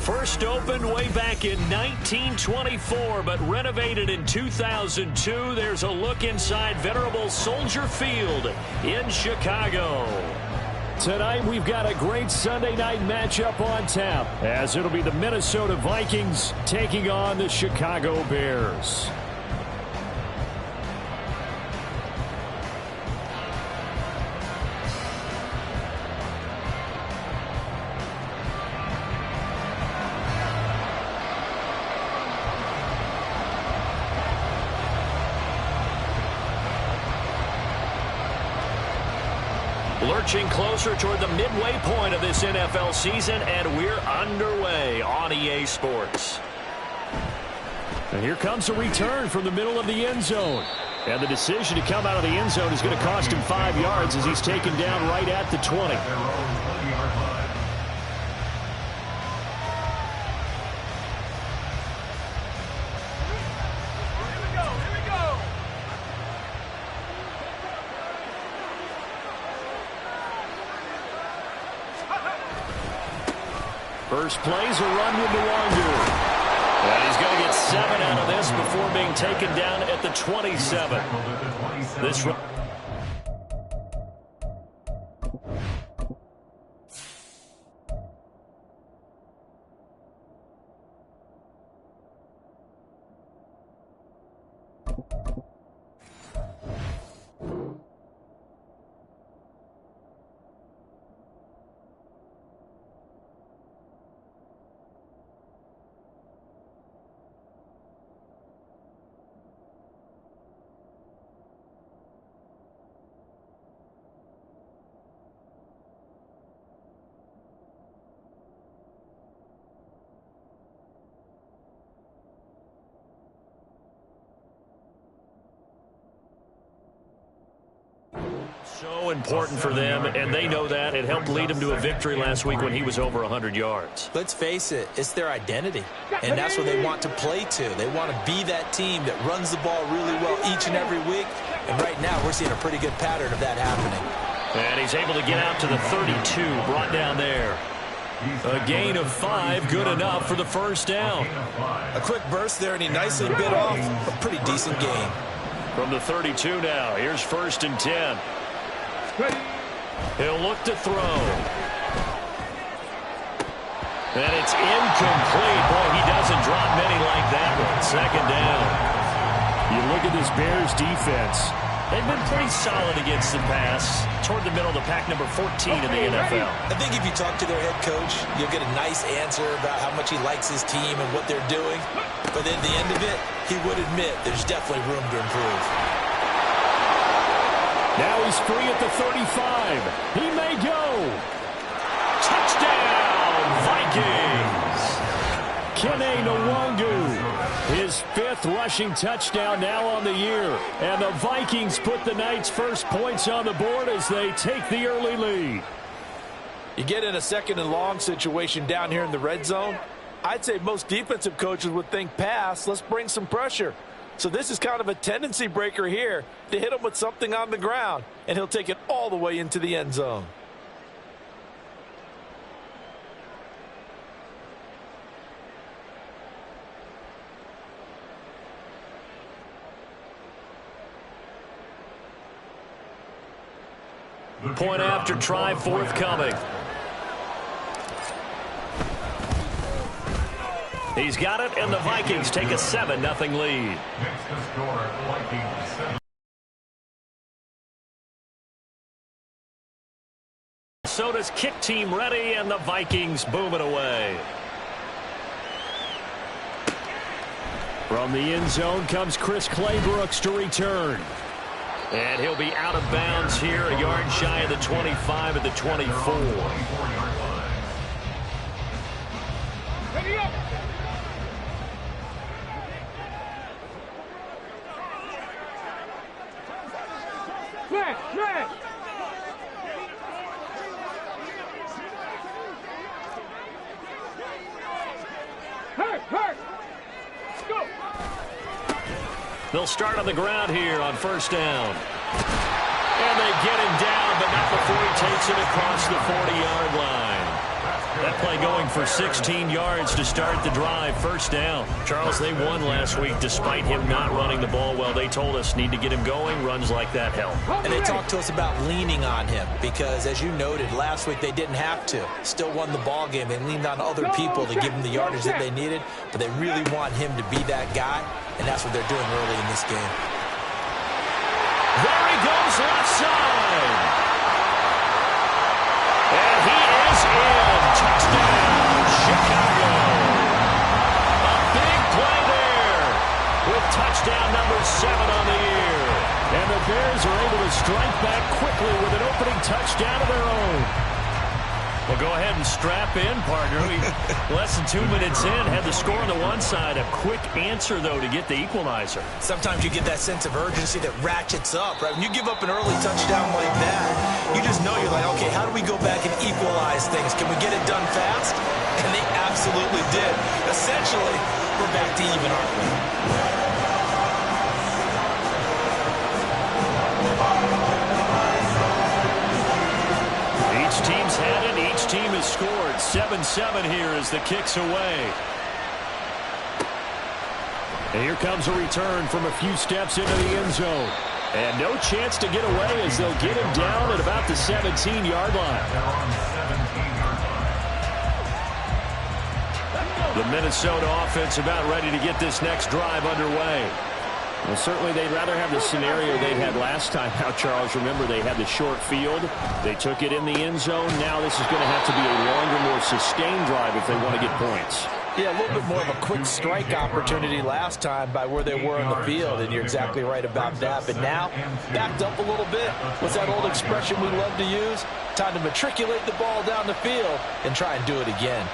First opened way back in 1924, but renovated in 2002. There's a look inside venerable Soldier Field in Chicago. Tonight, we've got a great Sunday night matchup on tap, as it'll be the Minnesota Vikings taking on the Chicago Bears. Lurching closer toward the midway point of this NFL season, and we're underway on EA Sports. And here comes a return from the middle of the end zone. And the decision to come out of the end zone is going to cost him 5 yards as he's taken down right at the 20. First play's a run with Nwangu. And he's going to get 7 out of this before being taken down at the 27. This run. So important for them, and they know that. It helped lead them to a victory last week when he was over 100 yards. Let's face it, it's their identity, and that's what they want to play to. They want to be that team that runs the ball really well each and every week, and right now we're seeing a pretty good pattern of that happening. And he's able to get out to the 32, brought down there. A gain of 5, good enough for the first down. A quick burst there, and he nicely bit off a pretty decent gain. From the 32 now, here's 1st and 10. He'll look to throw. And it's incomplete. Boy, he doesn't drop many like that one. 2nd down. You look at this Bears defense. They've been pretty solid against the pass. Toward the middle of the pack, number 14 in the NFL. I think if you talk to their head coach, you'll get a nice answer about how much he likes his team and what they're doing. But at the end of it, he would admit there's definitely room to improve. Now he's free at the 35. He may go. Touchdown, Vikings. Kene Nwangu, his 5th rushing touchdown now on the year. And the Vikings put the night's first points on the board as they take the early lead. You get in a 2nd and long situation down here in the red zone. I'd say most defensive coaches would think pass. Let's bring some pressure. So this is kind of a tendency breaker here to hit him with something on the ground, and he'll take it all the way into the end zone. Point after try forthcoming. He's got it, and the Vikings take a 7-0 lead. Minnesota's kick team ready, and the Vikings boom it away. From the end zone comes Chris Claybrooks to return. And he'll be out of bounds here, a yard shy of the 25 at the 24. They'll start on the ground here on 1st down. And they get him down, but not before he takes it across the 40-yard line. That play play going for 16 yards to start the drive. First down. Charles, they won last week despite him not running the ball well. They told us need to get him going. Runs like that help. And they talked to us about leaning on him because, as you noted, last week they didn't have to. Still won the ball game. They leaned on other people to give them the yardage that they needed, but they really want him to be that guy, and that's what they're doing early in this game. There he goes, left side. And he is in. Touchdown, Chicago. A big play there with touchdown number 7 on the year. And the Bears are able to strike back quickly with an opening touchdown of their own. Well, go ahead and strap in, partner. Less than 2 minutes in, had the score on the one side. A quick answer, though, to get the equalizer. Sometimes you get that sense of urgency that ratchets up, right? When you give up an early touchdown like that, you just know you're like, okay, how do we go back and equalize things? Can we get it done fast? And they absolutely did. Essentially, we're back to even, aren't we? Each team's had it. Each team has scored. 7-7 here as the kick's away. And here comes a return from a few steps into the end zone. And no chance to get away as they'll get him down at about the 17-yard line. The Minnesota offense about ready to get this next drive underway. Well, certainly they'd rather have the scenario they had last time. Now, Charles, remember they had the short field. They took it in the end zone. Now this is going to have to be a longer, more sustained drive if they want to get points. Yeah, a little bit more of a quick strike opportunity last time by where they were in the field, and you're exactly right about that. But now, backed up a little bit. What's that old expression we love to use? Time to matriculate the ball down the field and try and do it again.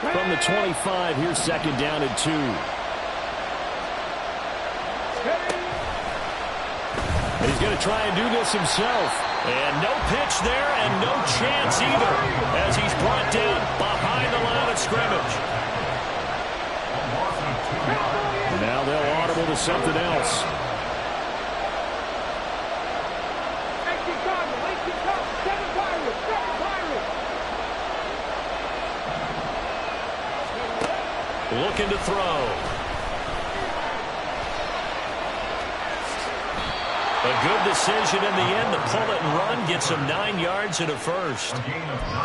From the 25, here's second down and 2. And he's going to try and do this himself. And no pitch there and no chance either as he's brought down behind the line of scrimmage. Now they'll audible to something else. Looking to throw. A good decision in the end to pull it and run. Gets him 9 yards and a first. I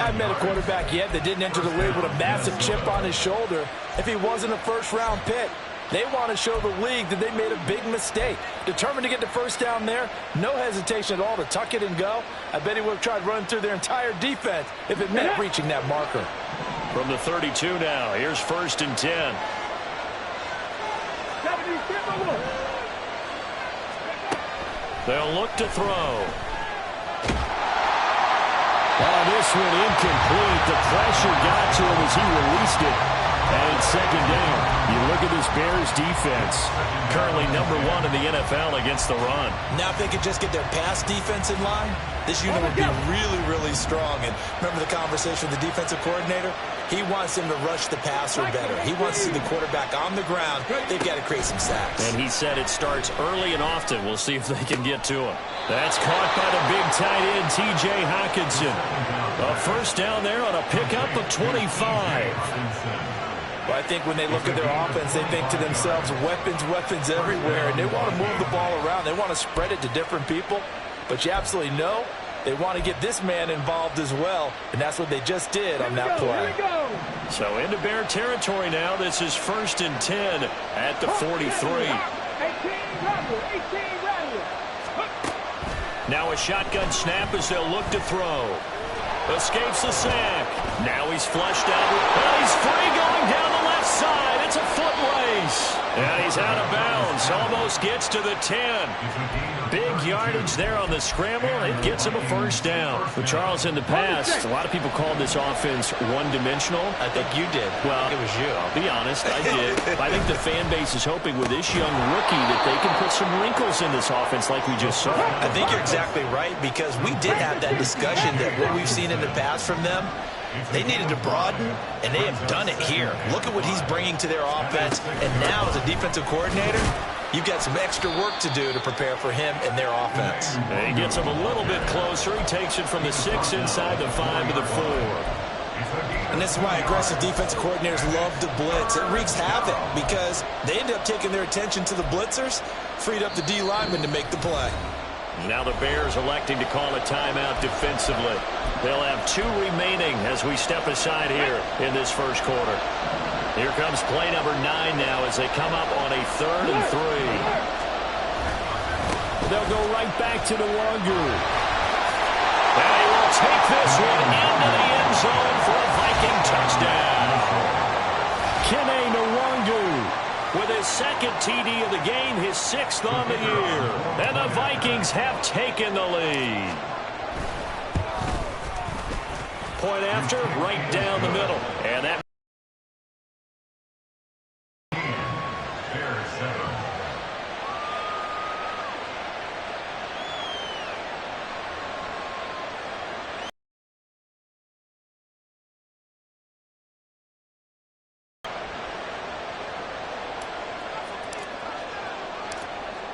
haven't met a quarterback yet that didn't enter the league with a massive chip on his shoulder if he wasn't a first-round pick. They want to show the league that they made a big mistake. Determined to get the first down there. No hesitation at all to tuck it and go. I bet he would have tried running through their entire defense if it meant reaching that marker. From the 32 now, here's first and 10. They'll look to throw. Oh, this one incomplete. The pressure got to him as he released it. And it's second down. You look at this Bears defense. Currently number 1 in the NFL against the run. Now if they could just get their pass defense in line, this unit would be really, really strong. And remember the conversation with the defensive coordinator? He wants them to rush the passer better. He wants to see the quarterback on the ground. They've got to create some sacks. And he said it starts early and often. We'll see if they can get to him. That's caught by the big tight end, T.J. Hockenson. A first down there on a pickup of 25. Well, I think when they look at their offense, they think to themselves, weapons everywhere, and they want to move the ball around. They want to spread it to different people, but you absolutely know they want to get this man involved as well, and that's what they just did on that play. So into Bear territory now. This is first and 10 at the 43. Now a shotgun snap as they'll look to throw. Escapes the sack. Now he's flushed out. And he's free going down the left side. It's a foot race. And he's out of bounds. Almost gets to the 10. Big yardage there on the scramble. It gets him a first down. Well, Charles, in the past, a lot of people called this offense one-dimensional. I think you did. Well, it was you. I'll be honest, I did. I think the fan base is hoping with this young rookie that they can put some wrinkles in this offense like we just saw. I think you're exactly right, because we did have that discussion that what we've seen in the past from them, they needed to broaden, and they have done it here. Look at what he's bringing to their offense, and now as a defensive coordinator, you've got some extra work to do to prepare for him and their offense. And he gets him a little bit closer. He takes it from the 6 inside the 5 to the 4. And this is why aggressive defensive coordinators love to blitz. It wreaks havoc because they end up taking their attention to the blitzers, freed up the D lineman to make the play. Now the Bears electing to call a timeout defensively. They'll have 2 remaining as we step aside here in this first quarter. Here comes play number 9 now as they come up on a 3rd and 3. They'll go right back to Nwangu. And he will take this one into the end zone for a Viking touchdown. Kene Nwangu with his 2nd TD of the game, his 6th on the year. And the Vikings have taken the lead. Point after, right down the middle. And that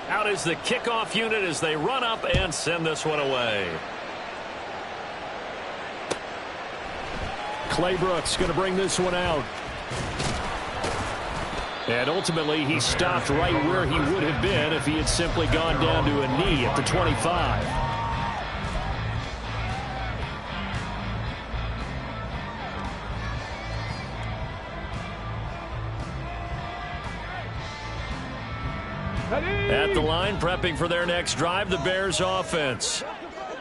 out is the kickoff unit as they run up and send this one away. Clay Brooks going to bring this one out. And ultimately, he stopped right where he would have been if he had simply gone down to a knee at the 25. At the line, prepping for their next drive, the Bears offense.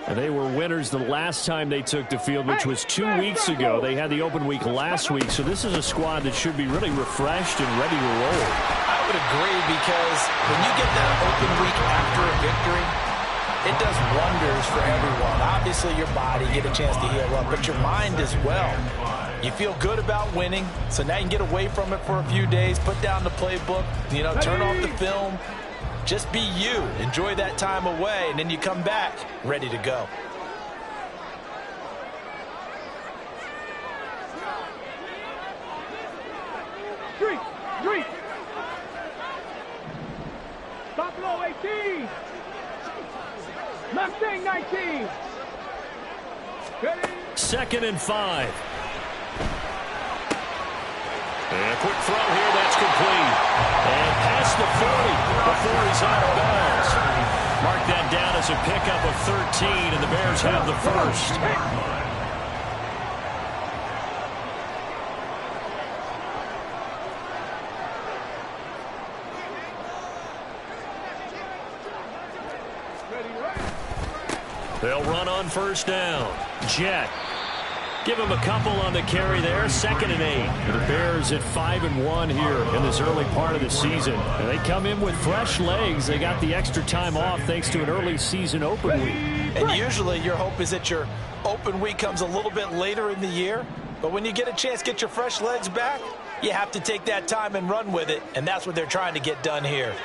And they were winners the last time they took the field, which was 2 weeks ago. They had the open week last week, so this is a squad that should be really refreshed and ready to roll. I would agree because when you get that open week after a victory, it does wonders for everyone. Obviously, your body, get a chance to heal up, but your mind as well. You feel good about winning, so now you can get away from it for a few days, put down the playbook, turn off the film. Just be you. Enjoy that time away, and then you come back ready to go. Three. Stop low, 18. Mustang, 19. Ready? 2nd and 5. And a quick throw here, that's complete. And past the 40 before he's out of bounds. Mark that down as a pickup of 13, and the Bears have the first. They'll run on first down. Jet. Give him a couple on the carry there. 2nd and 8. The Bears at 5-1 here in this early part of the season. And they come in with fresh legs. They got the extra time off thanks to an early season open week. And usually your hope is that your open week comes a little bit later in the year. But when you get a chance to get your fresh legs back, you have to take that time and run with it. And that's what they're trying to get done here.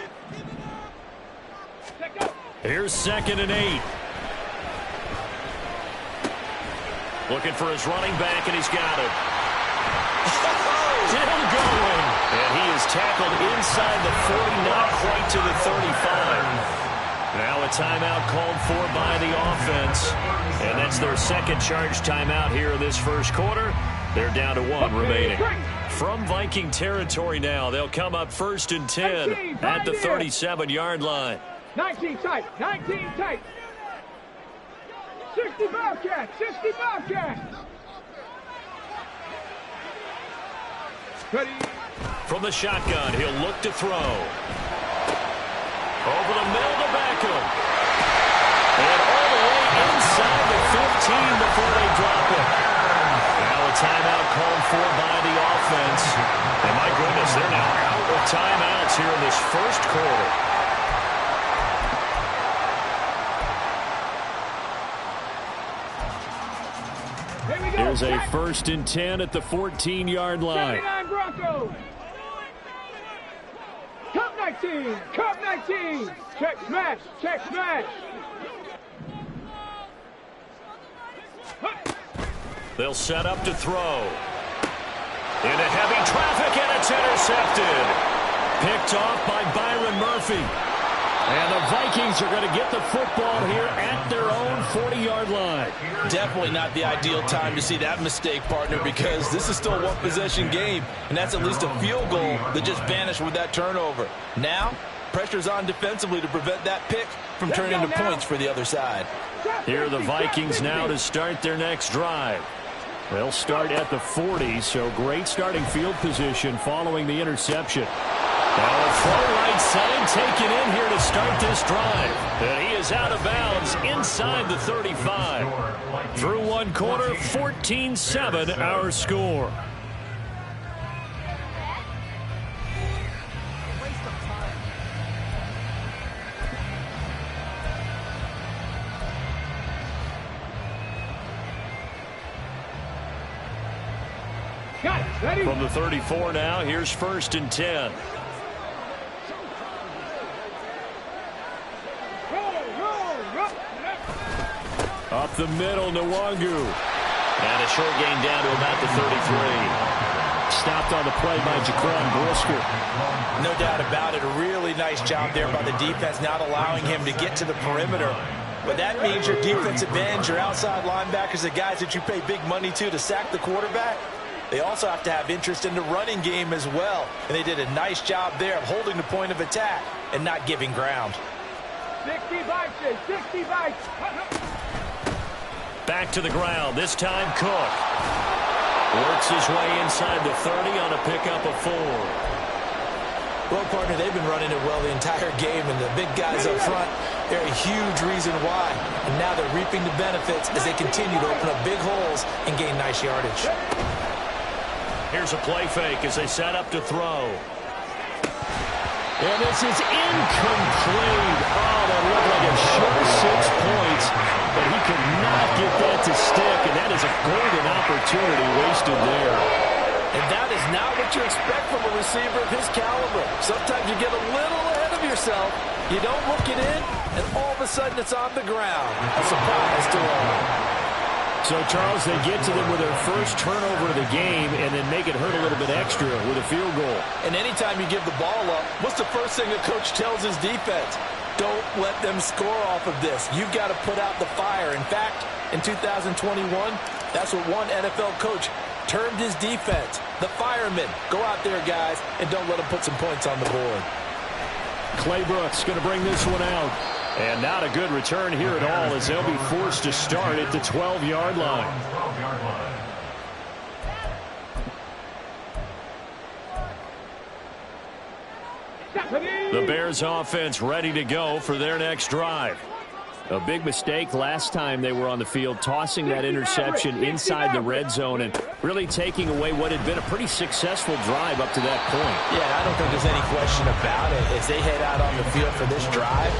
Here's 2nd and 8. Looking for his running back, and he's got it. Still going. And he is tackled inside the 40, not quite to the 35. Now a timeout called for by the offense. And that's their 2nd charge timeout here in this first quarter. They're down to 1 remaining. From Viking territory now, they'll come up 1st and 10 at the 37-yard line. 19 tight. 19 tight. 60 Bobcats! 60 Bobcats! Ready? From the shotgun, he'll look to throw. Over the middle to Beckham. And all the way inside the 15 before they drop it. Now a timeout called for by the offense. And my goodness, they're now out of timeouts here in this first quarter. Here's a 1st and 10 at the 14-yard line. 79 Broncos. Cup 19. Cup 19. Check smash. Check smash. They'll set up to throw. Into heavy traffic, and it's intercepted. Picked off by Byron Murphy. And the Vikings are going to get the football here at their own 40-yard line. Definitely not the ideal time to see that mistake, partner, because this is still a one-possession game, and that's at least a field goal that just vanished with that turnover. Now, pressure's on defensively to prevent that pick from turning into points for the other side. Here are the Vikings now to start their next drive. They'll start at the 40, so great starting field position following the interception. Now a throw right side taken in here to start this drive. And he is out of bounds inside the 35. Through one quarter, 14-7 our score. From the 34 now, here's 1st and 10. Up the middle, Nwangu. And a short gain down to about the 33. Stopped on the play by Jaquan Brisker. No doubt about it. A really nice job there by the defense, not allowing him to get to the perimeter. But that means your defensive ends, your outside linebackers, the guys that you pay big money to sack the quarterback, they also have to have interest in the running game as well. And they did a nice job there of holding the point of attack and not giving ground. 60 Vikings, 60 Vikings. Back to the ground. This time Cook works his way inside the 30 on a pickup of 4. Well, partner, they've been running it well the entire game, and the big guys up front, they're a huge reason why. And now they're reaping the benefits as they continue to open up big holes and gain nice yardage. Here's a play fake as they set up to throw. And this is incomplete. Oh, that looked like a sure 6 points, but he could not get that to stick, and that is a golden opportunity wasted there. And that is not what you expect from a receiver of his caliber. Sometimes you get a little ahead of yourself, you don't look it in, and all of a sudden it's on the ground. A surprise to all. So, Charles, they get to them with their first turnover of the game and then make it hurt a little bit extra with a field goal. And anytime you give the ball up, what's the first thing a coach tells his defense? Don't let them score off of this. You've got to put out the fire. In fact, in 2021, that's what one NFL coach termed his defense. The firemen. Go out there, guys, and don't let them put some points on the board. Clay Brooks going to bring this one out. And not a good return here at all as they'll be forced to start at the 12-yard line. The Bears offense ready to go for their next drive. A big mistake last time they were on the field, tossing that interception inside the red zone and really taking away what had been a pretty successful drive up to that point. Yeah, I don't think there's any question about it. As they head out on the field for this drive,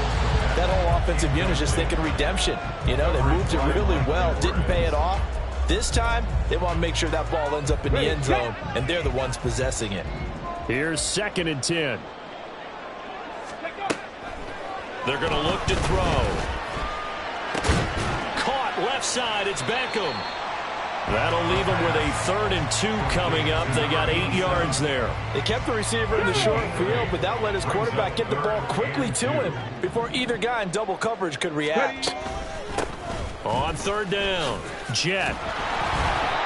that whole offensive unit is just thinking redemption. You know, they moved it really well, didn't pay it off. This time, they want to make sure that ball ends up in the end zone, and they're the ones possessing it. Here's 2nd and 10. They're going to look to throw. Caught left side. It's Beckham. That'll leave them with a 3rd and 2 coming up. They got 8 yards there. They kept the receiver in the short field, but that let his quarterback get the ball quickly to him before either guy in double coverage could react. On 3rd down, Jet.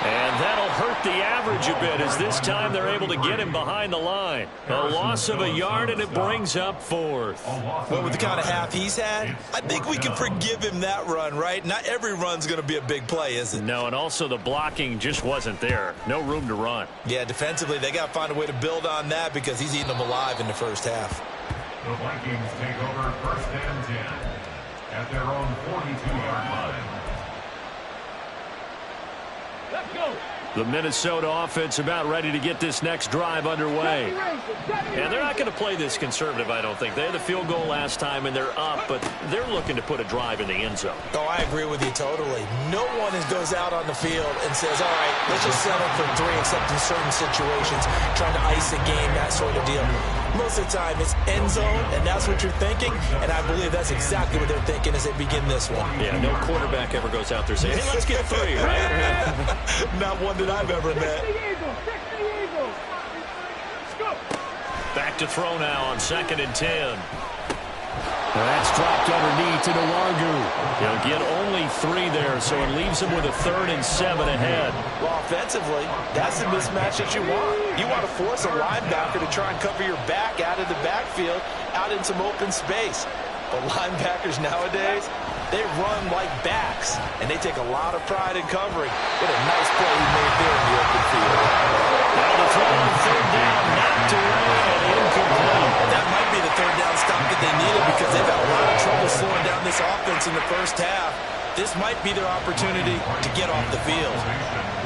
And that'll hurt the average a bit as this time they're able to get him behind the line. A loss of a yard, and it brings up 4th. Well, with the kind of half he's had, I think we can forgive him that run, right? Not every run's going to be a big play, is it? No, and also the blocking just wasn't there. No room to run. Yeah, defensively, they got to find a way to build on that because he's eating them alive in the first half. The Vikings take over 1st and 10 at their own 42-yard line. Let's go. The Minnesota offense about ready to get this next drive underway. And they're not going to play this conservative, I don't think. They had the field goal last time, and they're up, but they're looking to put a drive in the end zone. Oh, I agree with you totally. No one goes out on the field and says, all right, let's just settle for 3, except in certain situations, trying to ice a game, that sort of deal. Most of the time, it's end zone, and that's what you're thinking, and I believe that's exactly what they're thinking as they begin this one. Yeah, no quarterback ever goes out there saying, hey, let's get 3, right? Not one that I've ever met. Back back to throw now on 2nd and 10. That's dropped underneath to Nwangu. He'll get only 3 there, so it leaves him with a 3rd and 7 ahead. Well, offensively, that's the mismatch that you want. You want to force a linebacker to try and cover your back out of the backfield, out in some open space. But linebackers nowadays, they run like backs, and they take a lot of pride in covering. What a nice play he made there in the open field. Now the throw on 3rd down, knocked away and incomplete. That might be the 3rd down stop that they needed because they've had a lot of trouble slowing down this offense in the first half. This might be their opportunity to get off the field.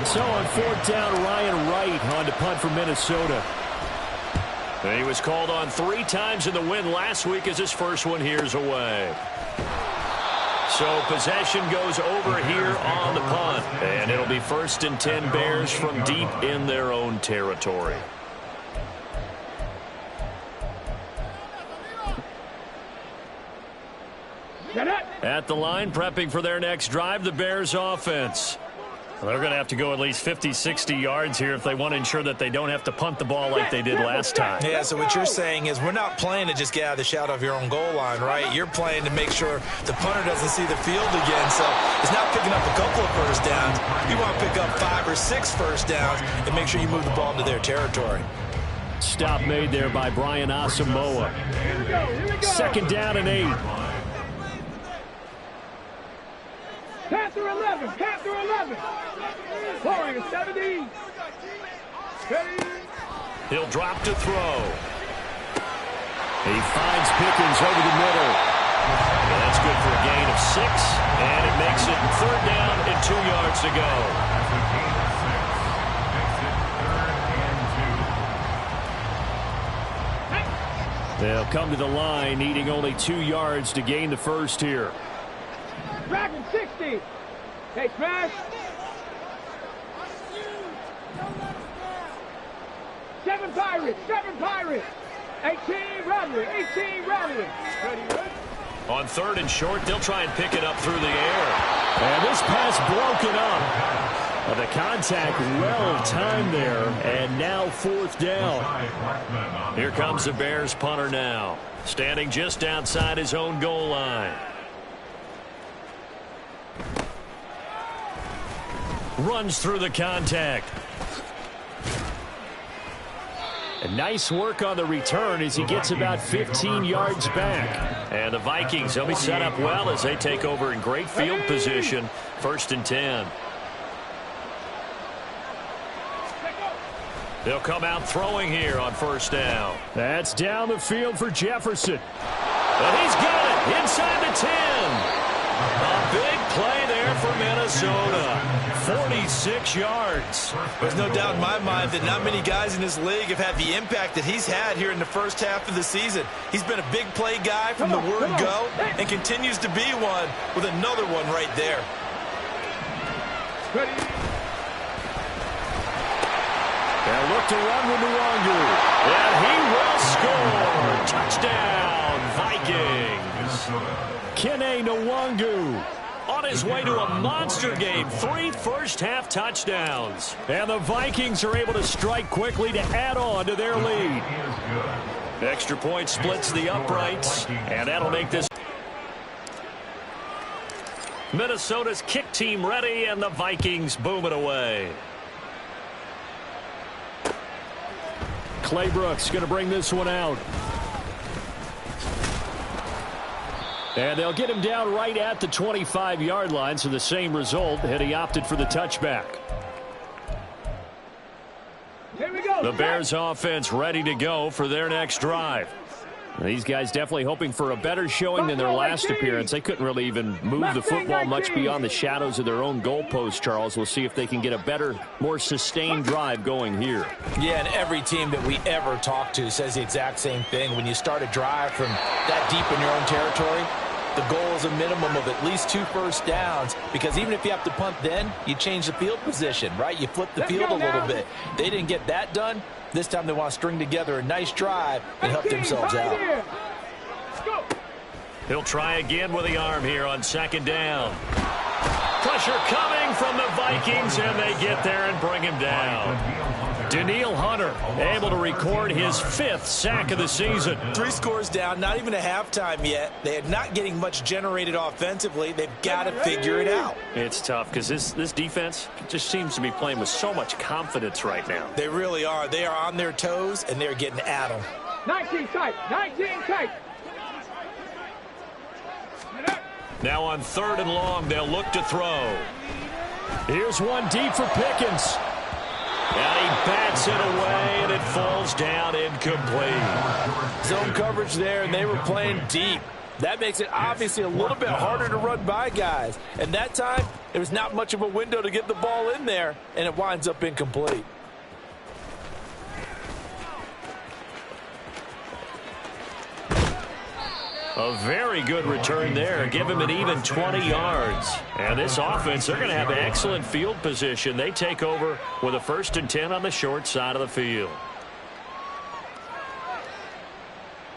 So on 4th down, Ryan Wright on to punt for Minnesota. He was called on 3 times in the win last week as his first one here's away. So possession goes over here on the punt. And it'll be 1st and 10 Bears from deep in their own territory. At the line, prepping for their next drive, the Bears offense. Well, they're going to have to go at least 50, 60 yards here if they want to ensure that they don't have to punt the ball like they did last time. Yeah, so what you're saying is we're not playing to just get out of the shadow of your own goal line, right? You're playing to make sure the punter doesn't see the field again. So it's not picking up a couple of first downs. You want to pick up 5 or 6 first downs and make sure you move the ball into their territory. Stop made there by Brian Asamoah. 2nd down and 8. Panther 11, Panther 11. Pouring 70. He'll drop to throw. He finds Pickens over the middle. And that's good for a gain of 6. And it makes it 3rd down and 2 yards to go. They'll come to the line, needing only 2 yards to gain the first here. Dragon 60. Hey, smash. 7 Pirates, 7 Pirates. 18 Rattling, 18 Rattling. Ready? On 3rd and short, they'll try and pick it up through the air. And this pass broken up. The contact well timed there, and now 4th down. Here comes the Bears punter now, standing just outside his own goal line. Runs through the contact. And nice work on the return as he gets about 15 yards back. And the Vikings, they'll be set up well as they take over in great field position. 1st and 10. They'll come out throwing here on 1st down. That's down the field for Jefferson. And he's got it inside the 10. A big play there for Minnesota. 46 yards. There's no doubt in my mind that not many guys in this league have had the impact that he's had here in the first half of the season. He's been a big play guy from the word go and continues to be one with another one right there. They'll look to run with Nwangu. And he will score. Touchdown, Vikings. Kene Nwangu. On his way to a monster game. 3 first-half touchdowns. And the Vikings are able to strike quickly to add on to their lead. Extra point splits the uprights. And that'll make this Minnesota's kick team ready, and the Vikings boom it away. Claybrook's going to bring this one out. And they'll get him down right at the 25-yard line, so the same result, and he opted for the touchback. Here we go. The Bears offense ready to go for their next drive. These guys definitely hoping for a better showing than their last appearance. They couldn't really even move the football much beyond the shadows of their own goalpost, Charles. We'll see if they can get a better, more sustained drive going here. Yeah, and every team that we ever talk to says the exact same thing. When you start a drive from that deep in your own territory, the goal is a minimum of at least 2 first downs, because even if you have to punt then, you change the field position, right? You flip the field a little bit. They didn't get that done. This time they want to string together a nice drive and help themselves out. He'll try again with the arm here on 2nd down. Pressure coming from the Vikings, and they get there and bring him down. Danielle Hunter able to record his 5th sack of the season. 3 scores down, not even a halftime yet. They are not getting much generated offensively. They've got to figure it out. It's tough because this defense just seems to be playing with so much confidence right now. They really are. They are on their toes, and they're getting at them. 19 tight, 19 tight. Now on 3rd and long, they'll look to throw. Here's one deep for Pickens. And he bats it away, and it falls down incomplete. Zone coverage there, and they were playing deep. That makes it obviously a little bit harder to run by guys. And that time, there was not much of a window to get the ball in there, and it winds up incomplete. A very good return there. Give him an even 20 yards. And this offense, they're going to have excellent field position. They take over with a 1st and 10 on the short side of the field.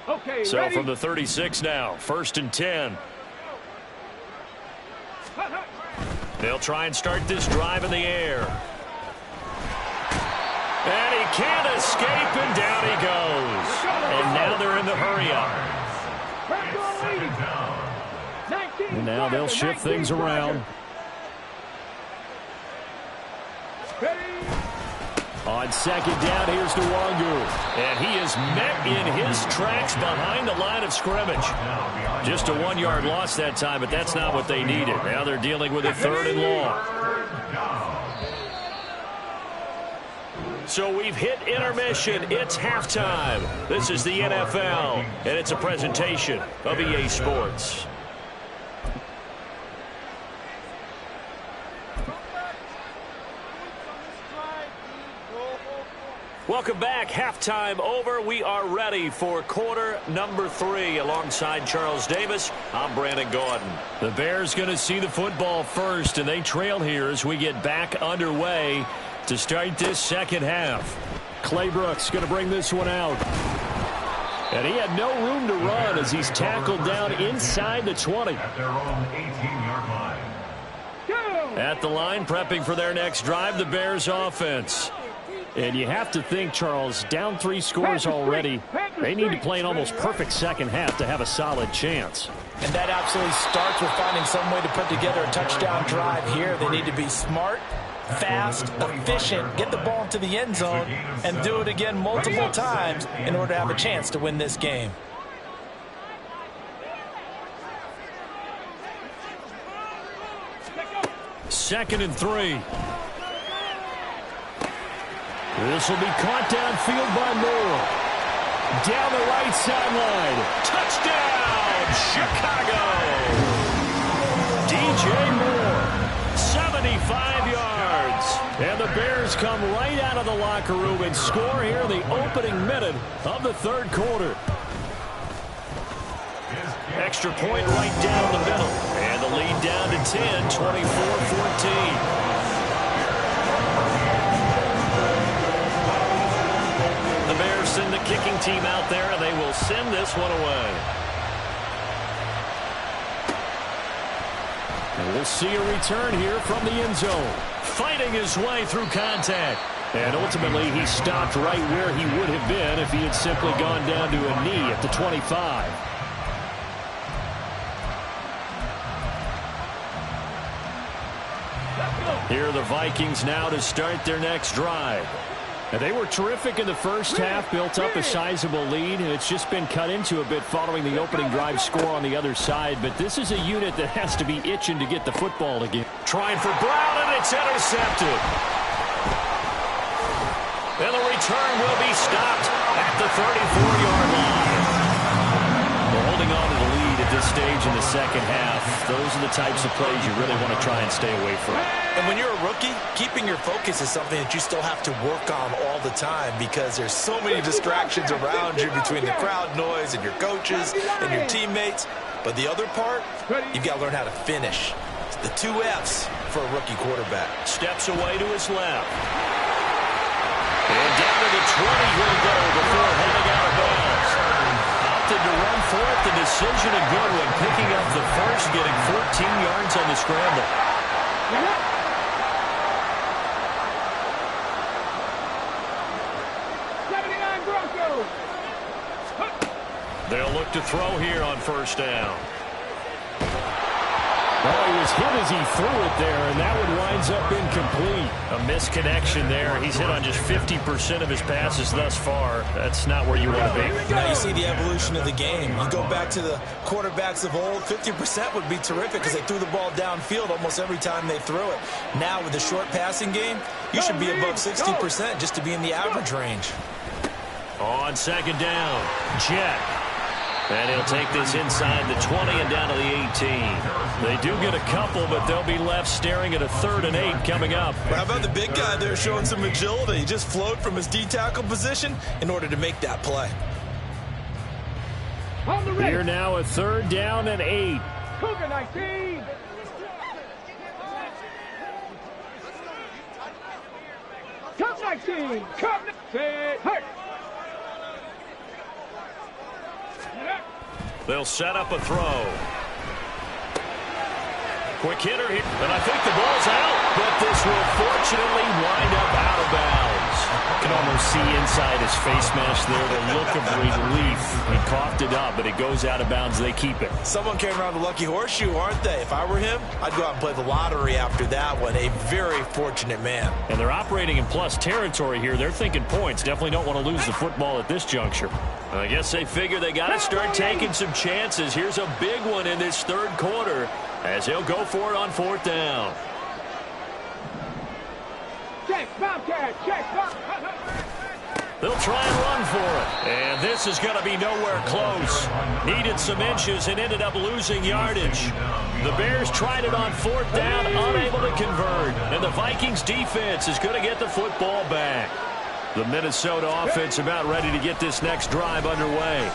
Okay, so ready? From the 36 now, 1st and 10. They'll try and start this drive in the air. And he can't escape, and down he goes. And now they're in the hurry-up. And now they'll shift things around. On 2nd down, here's Nwangu. And he is met in his tracks behind the line of scrimmage. Just a 1-yard loss that time, but that's not what they needed. Now they're dealing with a 3rd and long. So we've hit intermission. It's halftime. This is the NFL, and it's a presentation of EA Sports. Welcome back. Halftime over. We are ready for quarter number 3. Alongside Charles Davis, I'm Brandon Gordon. The Bears going to see the football first, and they trail here as we get back underway to start this 2nd half. Clay Brooks going to bring this one out. And he had no room to run as he's tackled down inside the 20. At their own 18-yard line. At the line, prepping for their next drive, the Bears offense. And you have to think, Charles, down 3 scores already. They need to play an almost perfect 2nd half to have a solid chance. And that absolutely starts with finding some way to put together a touchdown drive here. They need to be smart, fast, efficient, get the ball into the end zone, and do it again multiple times in order to have a chance to win this game. Second and 3. This will be caught downfield by Moore. Down the right sideline. Touchdown, Chicago! DJ Moore, 75 yards. And the Bears come right out of the locker room and score here in the opening minute of the 3rd quarter. Extra point right down the middle. And the lead down to 10, 24-14. The Bears send the kicking team out there, and they will send this one away. And we'll see a return here from the end zone. Fighting his way through contact. And ultimately, he stopped right where he would have been if he had simply gone down to a knee at the 25. Here are the Vikings now to start their next drive. And they were terrific in the first half, built up a sizable lead, and it's just been cut into a bit following the opening drive score on the other side. But this is a unit that has to be itching to get the football again. Trying for Brown, and it's intercepted. And the return will be stopped at the 34-yard line. We're holding on to the lead at this stage in the 2nd half. Those are the types of plays you really want to try and stay away from. And when you're a rookie, keeping your focus is something that you still have to work on all the time because there's so many distractions around you between the crowd noise and your coaches and your teammates. But the other part, you've got to learn how to finish. It's the 2 F's for a rookie quarterback. Steps away to his left. And down to the 20 he'll go before heading out of bounds. Opted to run for it. The decision a good one. Picking up the first, getting 14 yards on the scramble. look to throw here on first down. Oh, he was hit as he threw it there, and that one winds up incomplete. A misconnection there. He's hit on just 50% of his passes thus far. That's not where you want to be. Now you see the evolution of the game. You go back to the quarterbacks of old, 50% would be terrific because they threw the ball downfield almost every time they threw it. Now with the short passing game, you should be above 60% just to be in the average range. On second down, Jet. And he'll take this inside the 20 and down to the 18. They do get a couple, but they'll be left staring at a 3rd and 8 coming up. Well, how about the big guy there showing some agility? He just flowed from his D-tackle position in order to make that play. Here now a 3rd down and 8. Cougar 19. Come 19. Come. Say, hurt. They'll set up a throw. Quick hitter here, and I think the ball's out, but this will fortunately wind up out of bounds. You can almost see inside his face mask there the look of relief. He coughed it up, but it goes out of bounds. They keep it. Someone came around the lucky horseshoe, aren't they? If I were him, I'd go out and play the lottery after that one. A very fortunate man. And they're operating in plus territory here. They're thinking points. Definitely don't want to lose the football at this juncture. I guess they figure they got to start taking some chances. Here's a big one in this 3rd quarter as he'll go for it on 4th down. Check, Bobcat, check, They'll try and run for it. And this is going to be nowhere close. Needed some inches and ended up losing yardage. The Bears tried it on 4th down, unable to convert. And the Vikings defense is going to get the football back. The Minnesota offense about ready to get this next drive underway.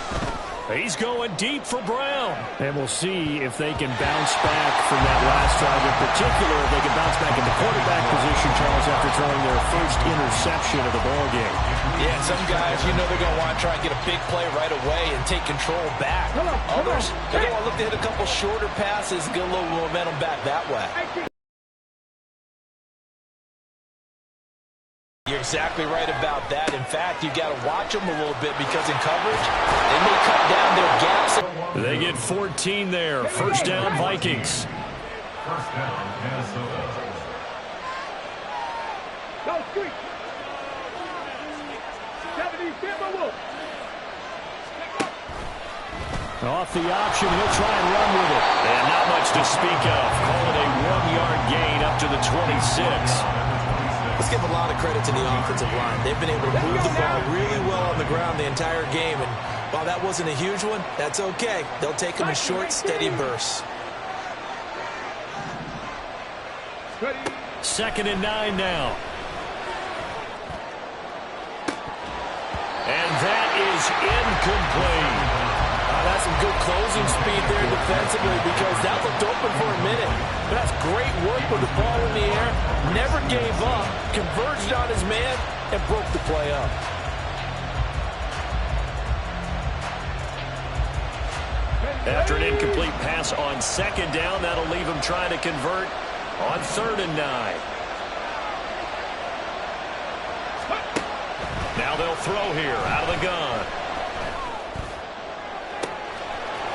He's going deep for Brown. And we'll see if they can bounce back from that last drive. In particular, if they can bounce back in the quarterback position, Charles, after throwing their first interception of the ballgame. Yeah, some guys, you know they're going to want to try and get a big play right away and take control back. Others, they're going to look to hit a couple shorter passes and get a little momentum back that way. You're exactly right about that. In fact, you got to watch them a little bit because in coverage, they may cut down their gaps. They get 14 there. First down, Vikings. First down, Minnesota. Go street. 70 Timberwolves. Off the option, he'll try and run with it. And not much to speak of. Call it a 1-yard gain up to the 26. Let's give a lot of credit to the offensive line. They've been able to move the ball really well on the ground the entire game. And while that wasn't a huge one, that's okay. They'll take them in short, steady bursts. 2nd and 9 now. And that is incomplete. That's some good closing speed there defensively because that looked open for a minute. But that's great work with the ball in the air. Never gave up, converged on his man, and broke the play up. After an incomplete pass on 2nd down, that'll leave him trying to convert on 3rd and 9. Now they'll throw here out of the gun.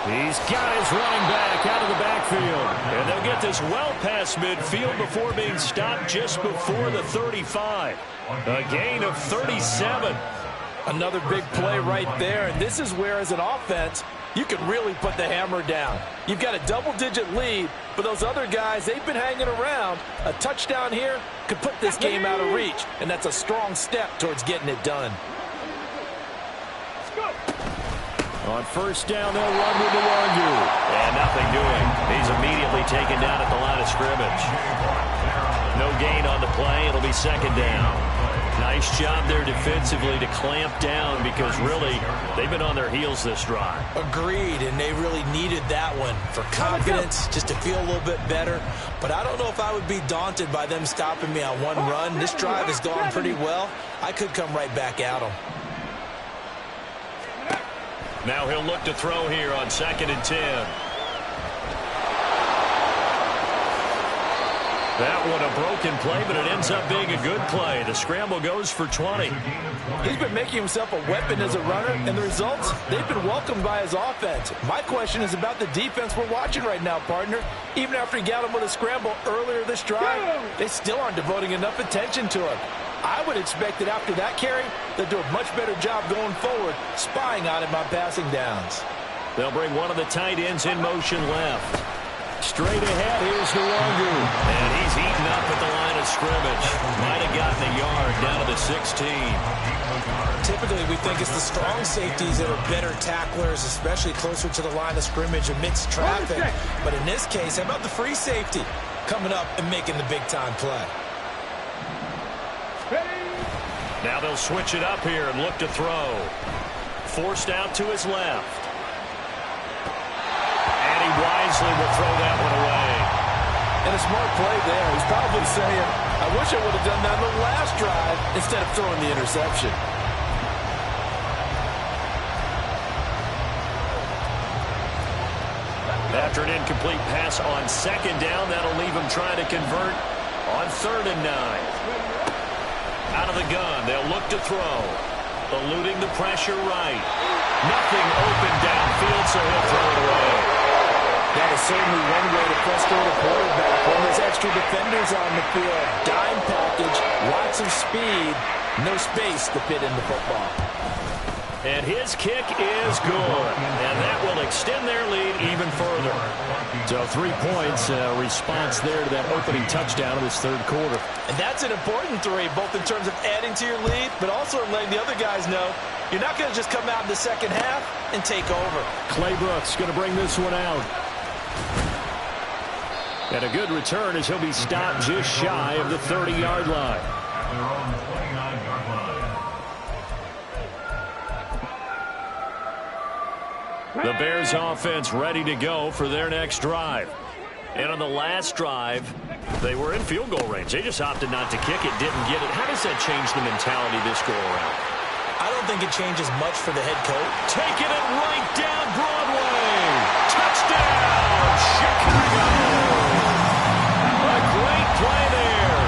He's got his running back out of the backfield. And they'll get this well past midfield before being stopped just before the 35. A gain of 37. Another big play right there. And this is where, as an offense, you can really put the hammer down. You've got a double-digit lead, but those other guys, they've been hanging around. A touchdown here could put this game out of reach, and that's a strong step towards getting it done. On 1st down, they'll run with the Wagyu. And nothing doing. He's immediately taken down at the line of scrimmage. No gain on the play. It'll be 2nd down. Nice job there defensively to clamp down because really they've been on their heels this drive. Agreed, and they really needed that one for confidence, just to feel a little bit better. But I don't know if I would be daunted by them stopping me on one run. This drive has gone pretty well. I could come right back at them. Now he'll look to throw here on 2nd and 10. That one a broken play, but it ends up being a good play. The scramble goes for 20. He's been making himself a weapon as a runner, and the results, they've been welcomed by his offense. My question is about the defense we're watching right now, partner. Even after he got him with a scramble earlier this drive, they still aren't devoting enough attention to him. I would expect that after that carry, they'll do a much better job going forward, spying on him on passing downs. They'll bring one of the tight ends in motion left. Straight ahead, here's Nwangu. And he's eaten up at the line of scrimmage. Might have gotten a yard down to the 16. Typically, we think it's the strong safeties that are better tacklers, especially closer to the line of scrimmage amidst traffic. But in this case, how about the free safety coming up and making the big-time play? Now they'll switch it up here and look to throw. Forced out to his left. And he wisely will throw that one away. And a smart play there. He's probably saying, I wish I would have done that on the last drive instead of throwing the interception. After an incomplete pass on second down, that'll leave him trying to convert on 3rd and 9. Out of the gun, they'll look to throw. Eluding the pressure right. Nothing open downfield, so he'll throw it away. That is certainly one way to frustrate a quarterback. When there's extra defenders on the field, dime package, lots of speed, no space to fit in the football. And his kick is good. And that will extend their lead even further. So 3 points, response there to that opening touchdown in this third quarter. And that's an important 3, both in terms of adding to your lead, but also letting the other guys know you're not going to just come out in the second half and take over. Clay Brooks going to bring this one out. And a good return as he'll be stopped just shy of the 30-yard line. At their own 29-yard line. The Bears offense ready to go for their next drive. And on the last drive, they were in field goal range. They just opted not to kick it, didn't get it. How does that change the mentality this go around? I don't think it changes much for the head coach. Taking it right down Broadway. Touchdown, Chicago. A great play there.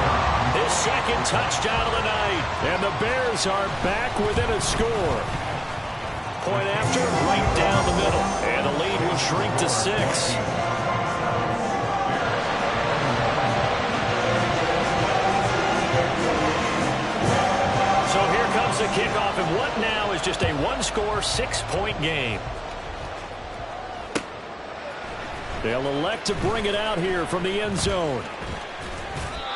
His second touchdown of the night. And the Bears are back within a score. Point after, right down the middle. And the lead will shrink to 6. So here comes the kickoff, and what now is just a one-score, 6-point game. They'll elect to bring it out here from the end zone.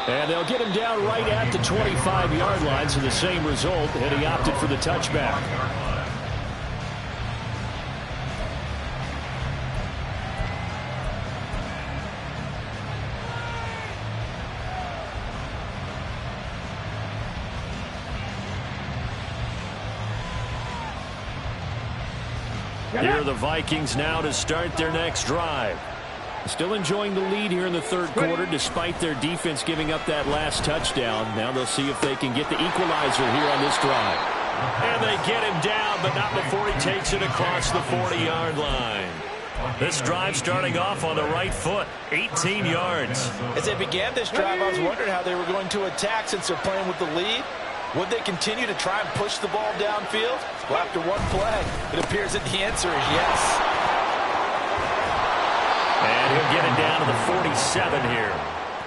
And they'll get him down right at the 25-yard line, so the same result, and he opted for the touchback. Here are the Vikings now to start their next drive. Still enjoying the lead here in the third quarter despite their defense giving up that last touchdown. Now they'll see if they can get the equalizer here on this drive. And they get him down, but not before he takes it across the 40-yard line. This drive starting off on the right foot, 18 yards. As they began this drive, I was wondering how they were going to attack since they're playing with the lead. Would they continue to try and push the ball downfield? Well, after one play, it appears that the answer is yes. And he'll get it down to the 47 here.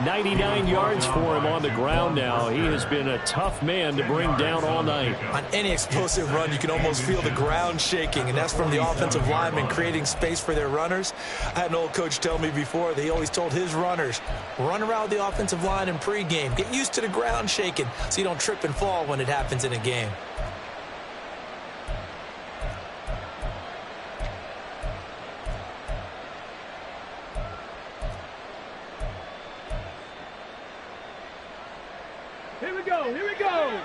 99 yards for him on the ground now. He has been a tough man to bring down all night. On any explosive run, you can almost feel the ground shaking, and that's from the offensive linemen creating space for their runners. I had an old coach tell me before that he always told his runners, run around the offensive line in pregame. Get used to the ground shaking so you don't trip and fall when it happens in a game. Here we go, here we go.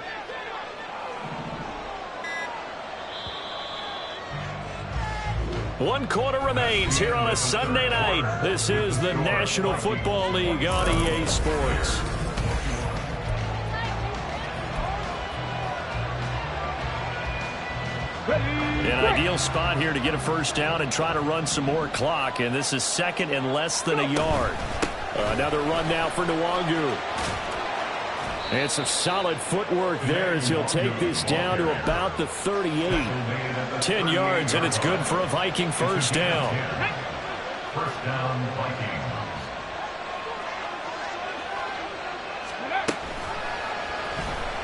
One quarter remains here on a Sunday night. This is the National Football League on EA Sports. An ideal spot here to get a first down and try to run some more clock, and this is second and less than a yard. Another run now for Nwangu. And some solid footwork there as he'll take this down to about the 38. 10 yards, and it's good for a Viking first down. First down, Vikings.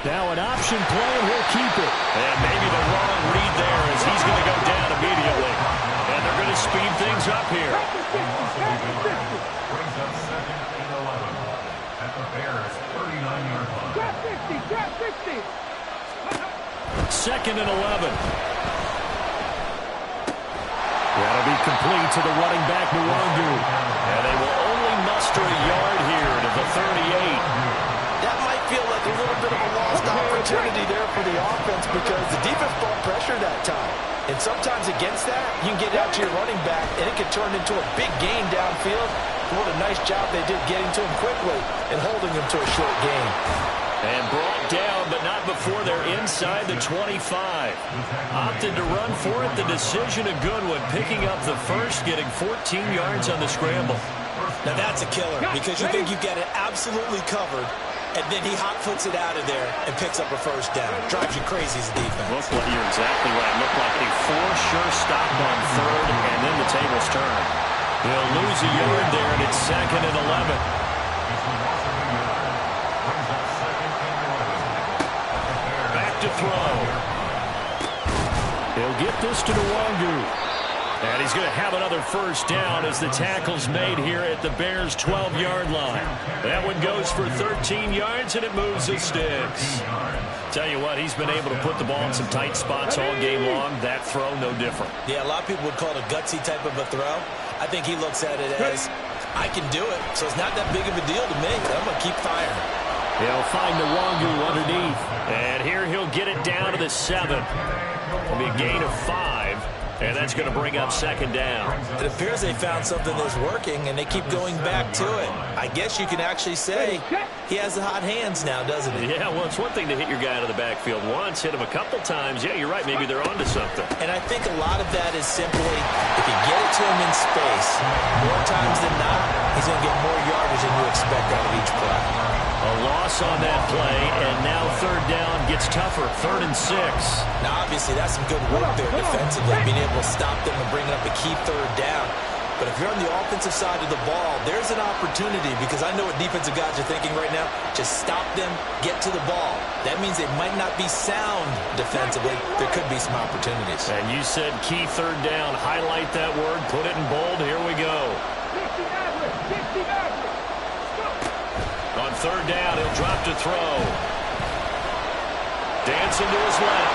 Now an option play, and he'll keep it. And maybe the wrong read there as he's going to go down immediately. And they're going to speed things up here. Brings up 2nd and 11 at the Bears' 39-yard line. Drop 60, drop 60. 2nd and 11. That'll be complete to the running back, Nwangu. And they will only muster a yard here to the 38. That might feel like a little bit of a lost opportunity there for the offense because the defense brought pressure that time. And sometimes against that, you can get out to your running back, and it can turn into a big gain downfield. What a nice job they did getting to him quickly and holding him to a short gain. And brought down, but not before they're inside the 25. Opted to run for it. The decision a good one, picking up the first, getting 14 yards on the scramble. Now that's a killer because you think you've got it absolutely covered, and then he hot-foots it out of there and picks up a first down. Drives you crazy as a defense. You're exactly right. Looked like they for-sure stopped on third, and then the tables turn. He'll lose a yard there, and it's 2nd and 11. To throw. He'll get this to Nwangu. And he's going to have another first down as the tackle's made here at the Bears' 12-yard line. That one goes for 13 yards, and it moves the sticks. Tell you what, he's been able to put the ball in some tight spots all game long. That throw, no different. Yeah, a lot of people would call it a gutsy type of a throw. I think he looks at it as, I can do it, so it's not that big of a deal to me. I'm going to keep firing. He'll find Nwangu underneath. And here he'll get it down to the 7. It'll be a gain of 5. And that's going to bring up 2nd down. It appears they found something that's working, and they keep going back to it. I guess you can actually say he has the hot hands now, doesn't he? Yeah, well, it's one thing to hit your guy out of the backfield once, hit him a couple times. Yeah, you're right. Maybe they're onto something. And I think a lot of that is simply if you get it to him in space, more times than not, he's going to get more yardage than you expect out of each play. A loss on that play, and now 3rd down gets tougher, 3rd and 6. Now, obviously, that's some good work there defensively, being able to stop them and bringing up a key 3rd down. But if you're on the offensive side of the ball, there's an opportunity because I know what defensive guys are thinking right now. Just stop them, get to the ball. That means they might not be sound defensively. There could be some opportunities. And you said key 3rd down. Highlight that word, put it in bold. Here we go. 60 average, 60 average. On 3rd down, he'll drop to throw. Dancing to his left.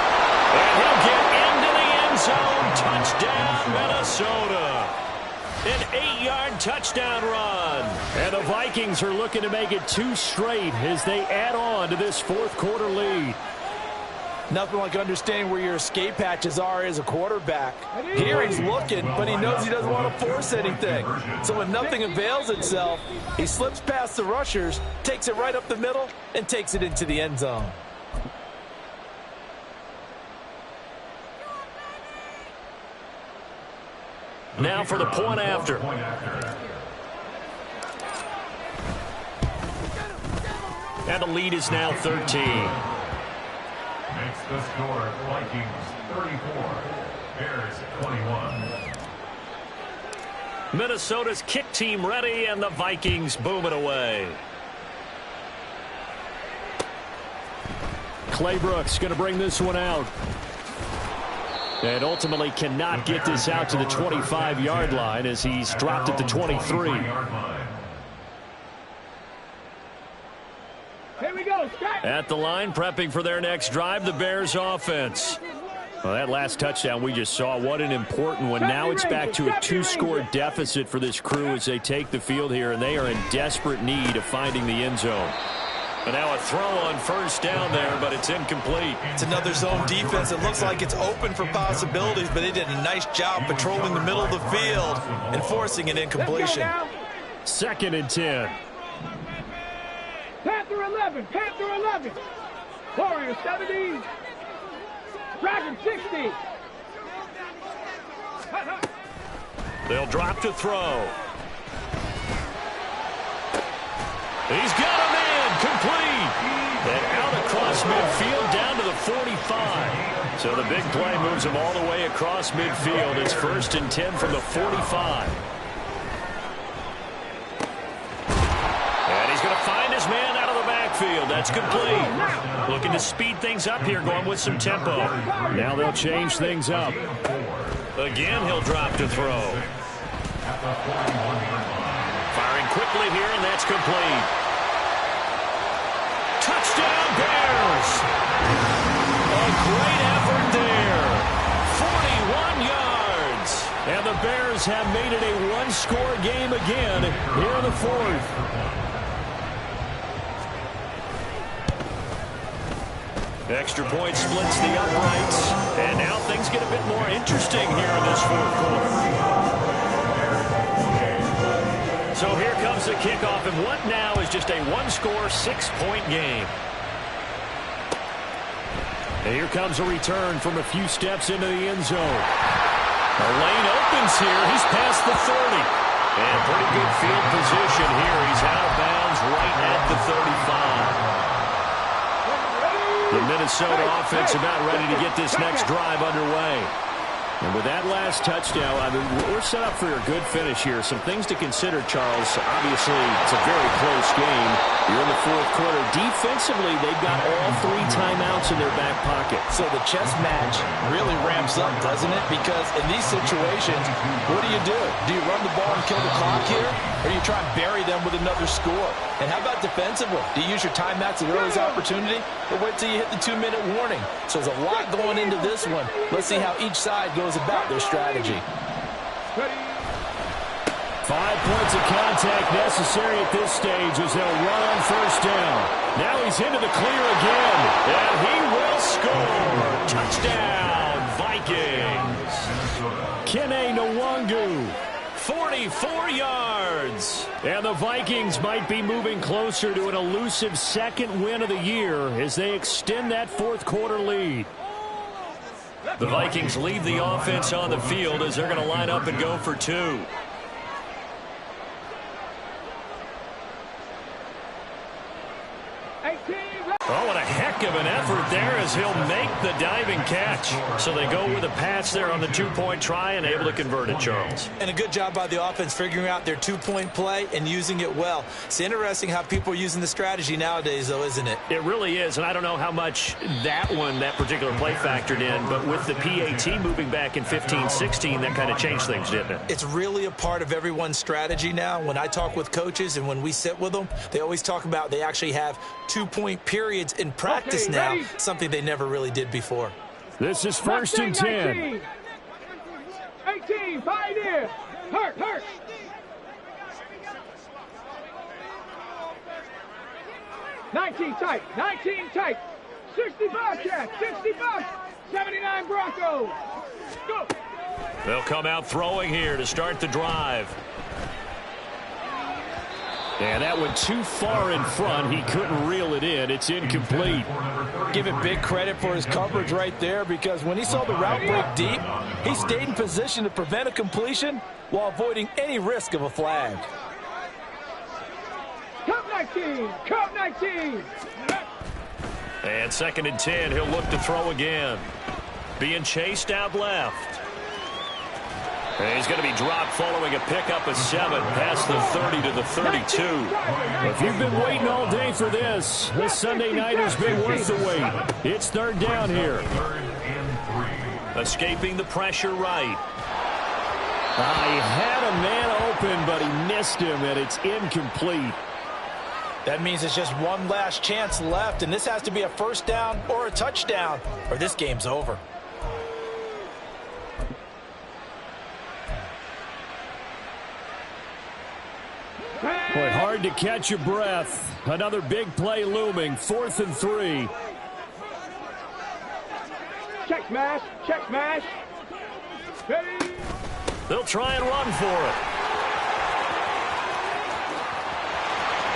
And he'll get into the end zone. Touchdown, Minnesota. An 8-yard touchdown run. And the Vikings are looking to make it 2 straight as they add on to this 4th quarter lead. Nothing like understanding where your escape hatches are as a quarterback. Here he's looking, but he knows he doesn't want to force anything. So when nothing avails itself, he slips past the rushers, takes it right up the middle, and takes it into the end zone. Now for the point after. And the lead is now 13. Makes the score Vikings 34, Bears 21. Minnesota's kick team ready, and the Vikings boom it away. Claybrooks going to bring this one out. And ultimately cannot get this out to the 25-yard line as he's dropped at the 23. Here we go. At the line, prepping for their next drive, the Bears offense. Well, that last touchdown we just saw, what an important one. Now it's back to a 2-score deficit for this crew as they take the field here, and they are in desperate need of finding the end zone. But now a throw on 1st down there, but it's incomplete. It's another zone defense. It looks like it's open for possibilities, but they did a nice job patrolling the middle of the field and forcing an incompletion. 2nd and 10. Panther 11, Panther 11. Warrior 70. Dragon 60. They'll drop to throw. He's got a man complete. And out across midfield down to the 45. So the big play moves him all the way across midfield. It's 1st and 10 from the 45. And he's going to find his man out of the backfield. That's complete. Looking to speed things up here, going with some tempo. Now they'll change things up. Again, he'll drop to throw. Firing quickly here, and that's complete. Touchdown, Bears! A great effort there. 41 yards. And the Bears have made it a one-score game again here in the 4th. Extra point splits the uprights. And now things get a bit more interesting here in this 4th quarter. So here comes the kickoff, and what now is just a one-score, 6-point game. And here comes a return from a few steps into the end zone. The lane opens here. He's past the 30. And pretty good field position here. He's out of bounds right at the 35. The Minnesota offense about ready to get this next drive underway. And with that last touchdown, I mean, we're set up for a good finish here. Some things to consider, Charles. Obviously, it's a very close game. You're in the 4th quarter. Defensively, they've got all 3 timeouts in their back pocket. So the chess match really ramps up, doesn't it? Because in these situations, what do? Do you run the ball and kill the clock here? Or do you try and bury them with another score? And how about defensively? Do you use your timeouts at the earliest opportunity? Or wait till you hit the 2-minute warning? So there's a lot going into this one. Let's see how each side goes about their strategy. 5 points of contact necessary at this stage as they'll run on 1st down. Now he's into the clear again, and he will score. Touchdown, Vikings. Kene Nwangu, 44 yards. And the Vikings might be moving closer to an elusive 2nd win of the year as they extend that 4th quarter lead. The Vikings leave the offense on the field as they're going to line up and go for 2. Oh, what a heck of an effort there as he'll make the diving catch. So they go with a pass there on the 2-point try and able to convert it, Charles. And a good job by the offense figuring out their 2-point play and using it well. It's interesting how people are using the strategy nowadays, though, isn't it? It really is, and I don't know how much that particular play factored in, but with the PAT moving back in 15-16, that kind of changed things, didn't it? It's really a part of everyone's strategy now. When I talk with coaches and when we sit with them, they always talk about they actually have 2-point periods in practice now, something they never really did before. This is 1st and 10. 18, pioneer. Hurt. 19 tight. 60 Bobcats. 60 Bucks. 79 Broncos. Go. They'll come out throwing here to start the drive. And that went too far in front. He couldn't reel it in. It's incomplete. Give it big credit for his coverage right there, because when he saw the route break deep, he stayed in position to prevent a completion while avoiding any risk of a flag. Count 19. And 2nd and 10. He'll look to throw again. Being chased out left. And he's going to be dropped following a pickup of 7 past the 30 to the 32. If you've been waiting all day for this Sunday night has been worth the wait. It's 3rd down here. Escaping the pressure right. He had a man open, but he missed him, and it's incomplete. That means it's just one last chance left, and this has to be a 1st down or a touchdown, or this game's over. Boy, hard to catch your breath. Another big play looming. 4th and 3. Check smash. Ready. They'll try and run for it.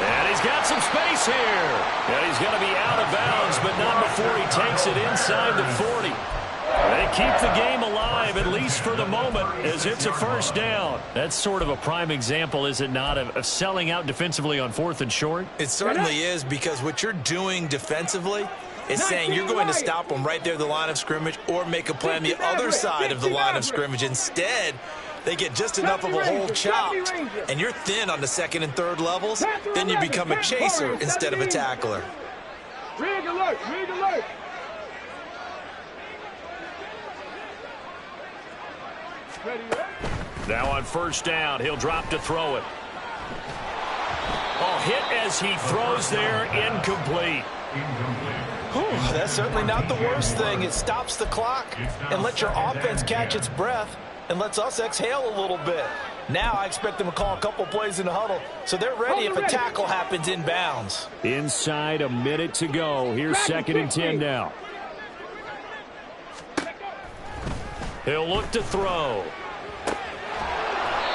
And he's got some space here. And he's going to be out of bounds, but not before he takes it inside the 40. They keep the game alive, at least for the moment, as it's a first down. That's sort of a prime example, is it not, of selling out defensively on 4th and short? It certainly is, because what you're doing defensively is saying you're going to stop them right there at the line of scrimmage or make a play on the other side of the line of scrimmage. Instead, they get just enough of a hole chopped, and you're thin on the 2nd and 3rd levels. Then you become a chaser instead of a tackler. Rig alert, rig alert. Now on first down, he'll drop to throw it. Oh, hit as he throws there, incomplete. Whew, that's certainly not the worst thing. It stops the clock and lets your offense catch its breath and lets us exhale a little bit. Now I expect them to call a couple plays in the huddle so they're ready if a tackle happens inbounds. Inside a minute to go. Here's 2nd and 10 now. He'll look to throw.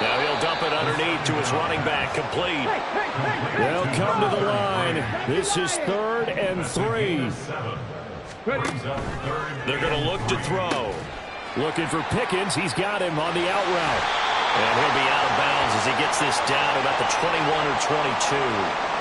Now he'll dump it underneath to his running back, complete. They'll come to the line. This is 3rd and 3. They're going to look to throw. Looking for Pickens. He's got him on the out route. And he'll be out of bounds as he gets this down about the 21 or 22.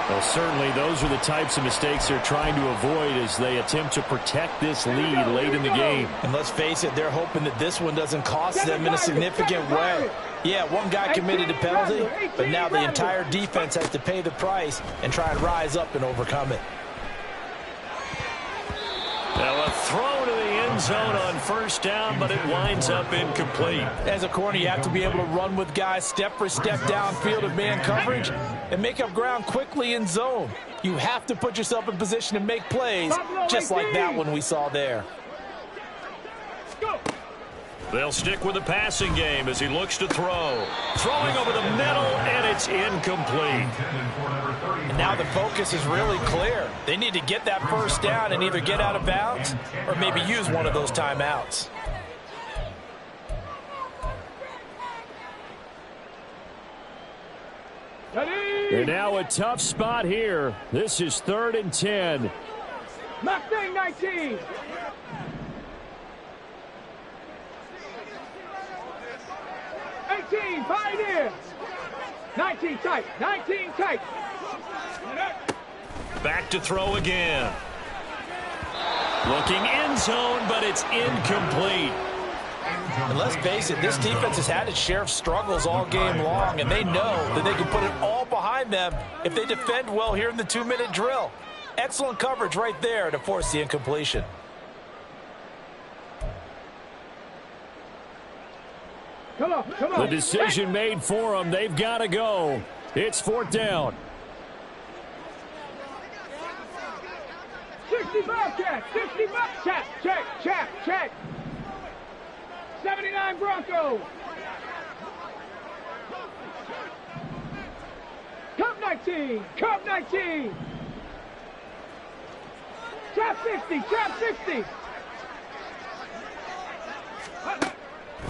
Well, certainly those are the types of mistakes they're trying to avoid as they attempt to protect this lead late in the game. And let's face it, they're hoping that this one doesn't cost them in a significant way. Yeah, one guy committed a penalty, but now the entire defense has to pay the price and try and rise up and overcome it. Now a throw to the end zone on first down, but it winds up incomplete. As a corner, you have to be able to run with guys step for step downfield of man coverage and make up ground quickly in zone. You have to put yourself in position to make plays, just like that one we saw there. They'll stick with the passing game as he looks to throw. Throwing over the middle, and it's incomplete. And now the focus is really clear. They need to get that first down and either get out of bounds or maybe use one of those timeouts. They're now a tough spot here. This is 3rd and 10. Mustang 19. Pioneer. 19 tight. 19 tight. Back to throw again. Looking end zone, but it's incomplete. And let's face it, this defense has had its share of struggles all game long, and they know that they can put it all behind them if they defend well here in the 2-minute drill. Excellent coverage right there to force the incompletion. Come on, come on. The decision made for them. They've got to go. It's 4th down. 65 check, 65 check, check, check, check. 79 Broncos. Cup 19, Cup 19. Trap 60, trap 60.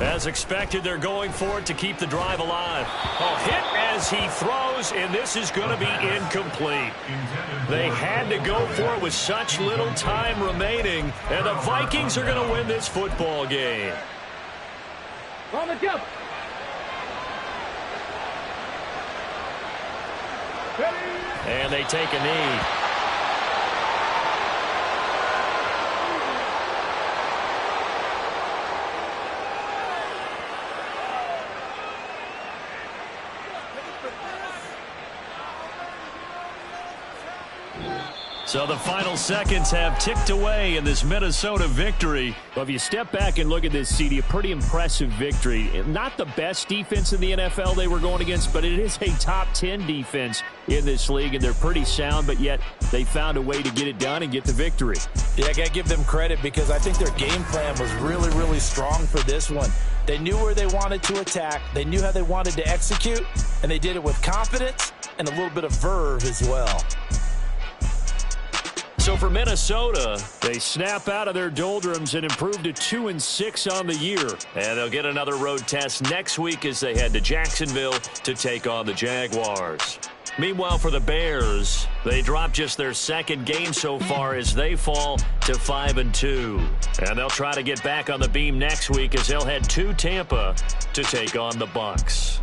As expected, they're going for it to keep the drive alive. Oh, hit as he throws, and this is going to be incomplete. They had to go for it with such little time remaining, and the Vikings are going to win this football game. On the jump. And they take a knee. So the final seconds have ticked away in this Minnesota victory. Well, if you step back and look at this, CD, a pretty impressive victory. Not the best defense in the NFL they were going against, but it is a top 10 defense in this league, and they're pretty sound, but yet they found a way to get it done and get the victory. Yeah, I got to give them credit because I think their game plan was really, really strong for this one. They knew where they wanted to attack. They knew how they wanted to execute, and they did it with confidence and a little bit of verve as well. So for Minnesota, they snap out of their doldrums and improve to 2-6 on the year. And they'll get another road test next week as they head to Jacksonville to take on the Jaguars. Meanwhile, for the Bears, they dropped just their second game so far as they fall to 5-2. And they'll try to get back on the beam next week as they'll head to Tampa to take on the Bucs.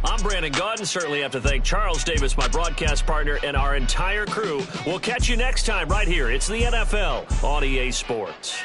I'm Brandon Gaudin. Certainly have to thank Charles Davis, my broadcast partner, and our entire crew. We'll catch you next time right here. It's the NFL on EA Sports.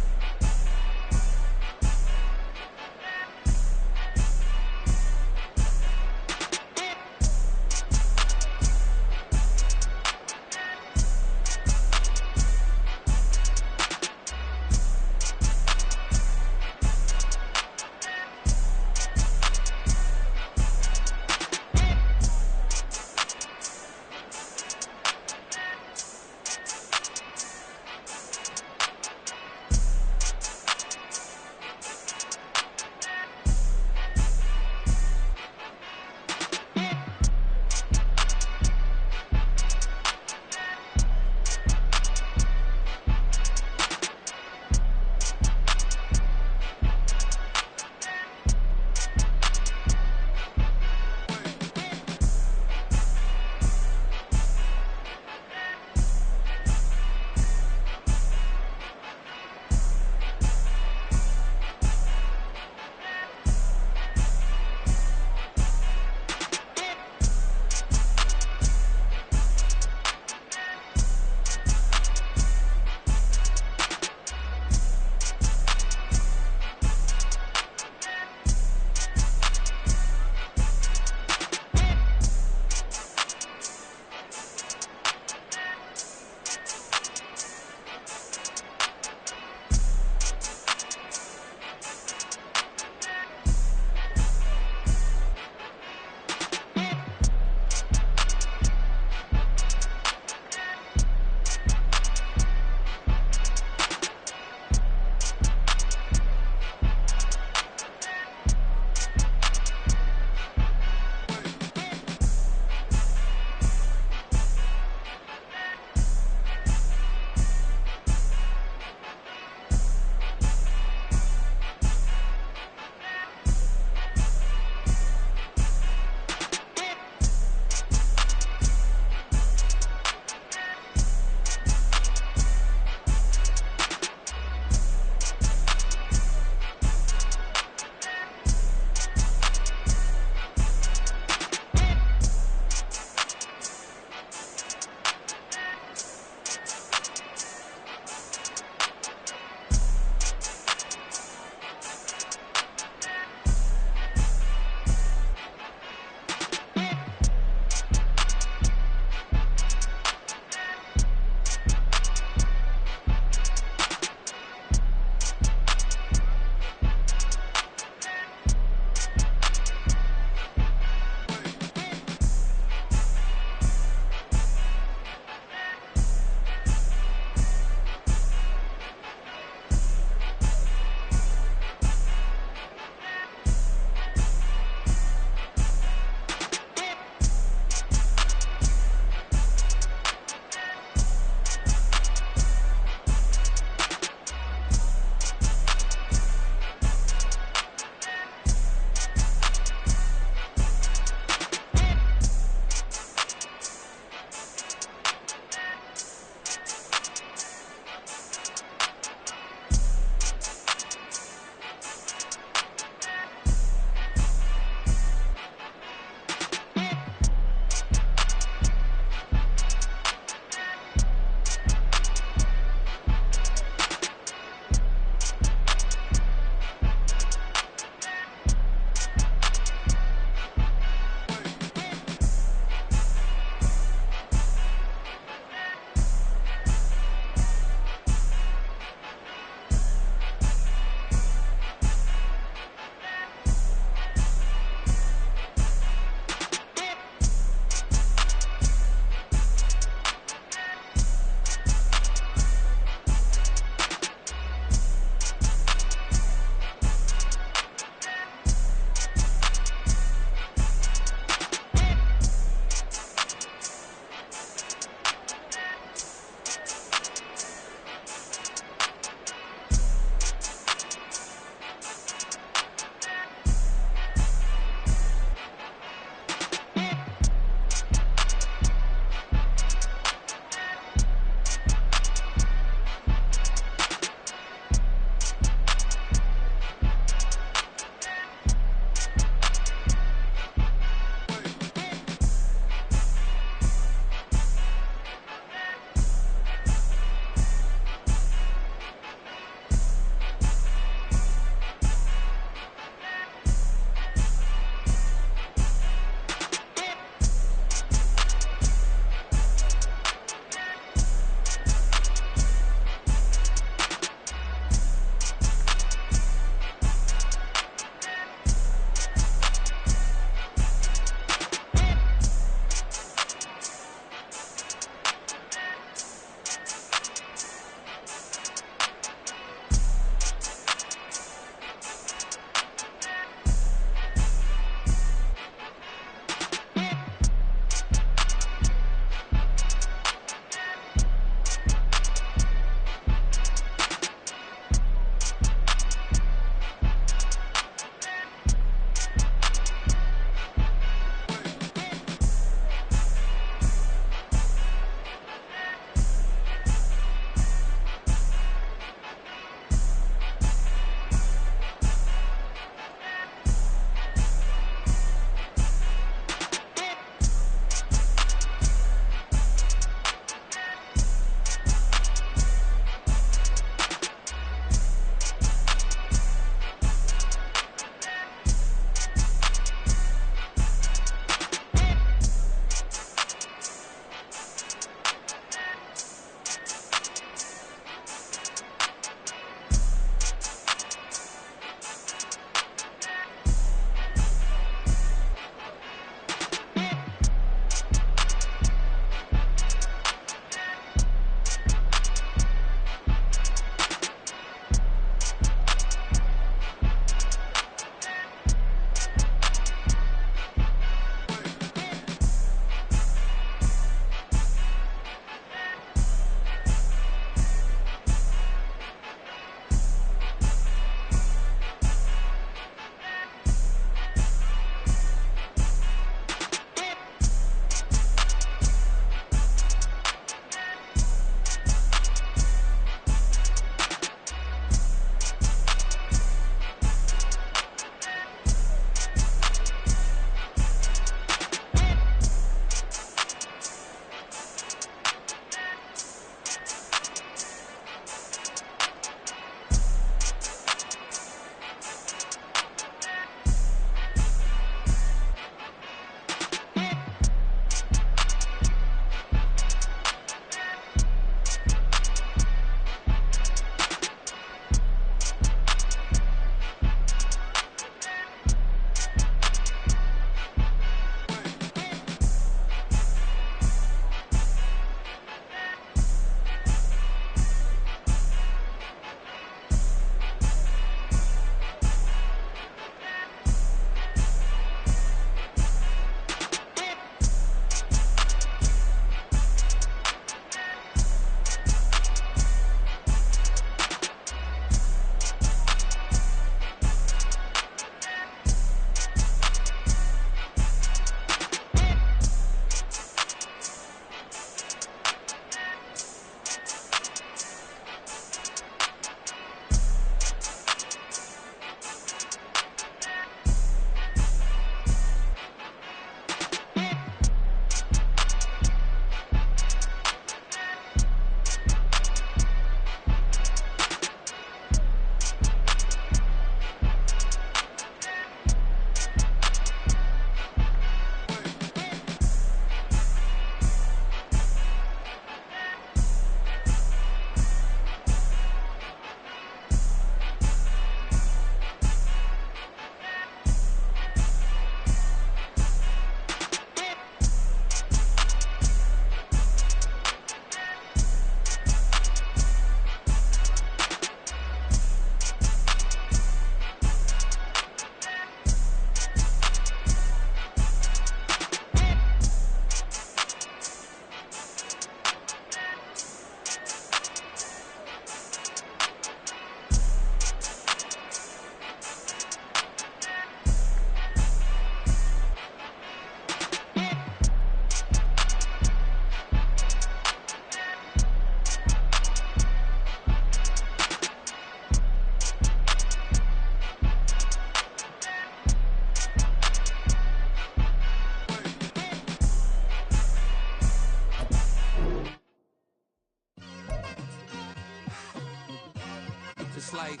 It's like